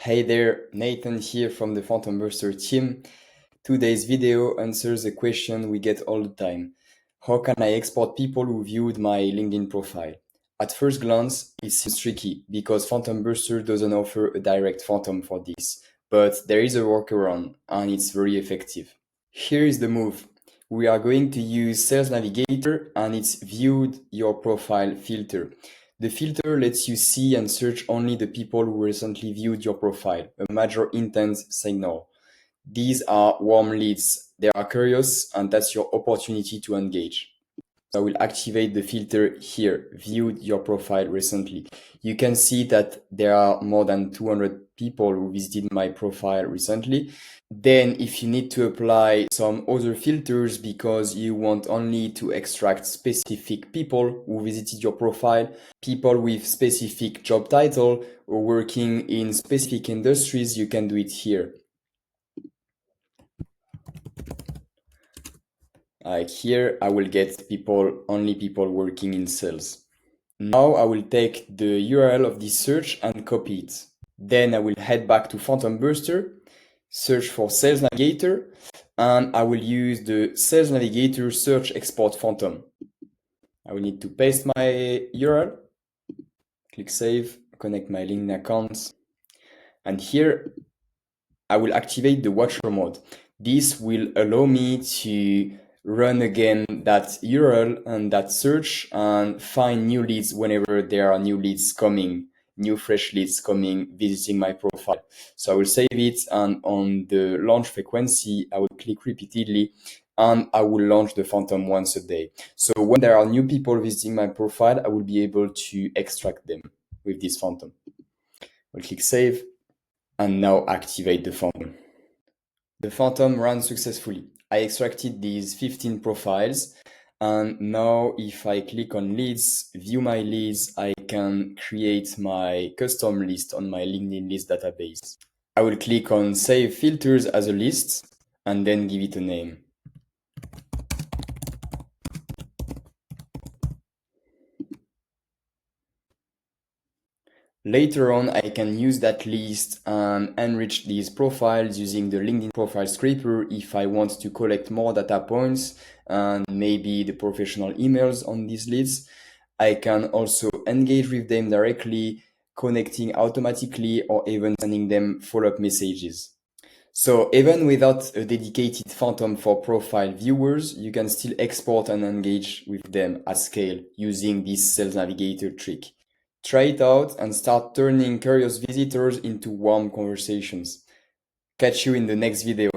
Hey there, Nathan here from the PhantomBuster team. Today's video answers a question we get all the time. How can I export people who viewed my LinkedIn profile? At first glance, it seems tricky because PhantomBuster doesn't offer a direct Phantom for this, but there is a workaround and it's very effective. Here is the move. We are going to use Sales Navigator and its viewed your profile filter. The filter lets you see and search only the people who recently viewed your profile, a major intent signal. These are warm leads. They are curious, and that's your opportunity to engage. So I will activate the filter here, viewed your profile recently. You can see that there are more than 200 people who visited my profile recently. Then if you need to apply some other filters because you want only to extract specific people who visited your profile, people with specific job title or working in specific industries, you can do it here. Like here, I will get only people working in sales. Now I will take the URL of this search and copy it. Then I will head back to PhantomBuster, search for Sales Navigator, and I will use the Sales Navigator search export Phantom. I will need to paste my URL, click Save, connect my LinkedIn accounts, and here I will activate the Watcher mode. This will allow me to run again that URL and that search and find new leads whenever there are new leads coming, new fresh leads coming, visiting my profile. So I will save it, and on the launch frequency, I will click repeatedly and I will launch the Phantom once a day. So when there are new people visiting my profile, I will be able to extract them with this Phantom. I'll click save and now activate the Phantom. The Phantom ran successfully. I extracted these 15 profiles, and now if I click on leads, view my leads, I can create my custom list on my LinkedIn list database. I will click on save filters as a list and then give it a name. Later on, I can use that list and enrich these profiles using the LinkedIn profile scraper if I want to collect more data points and maybe the professional emails on these leads. I can also engage with them directly, connecting automatically, or even sending them follow-up messages. So even without a dedicated Phantom for profile viewers, you can still export and engage with them at scale using this Sales Navigator trick. Try it out and start turning curious visitors into warm conversations. Catch you in the next video.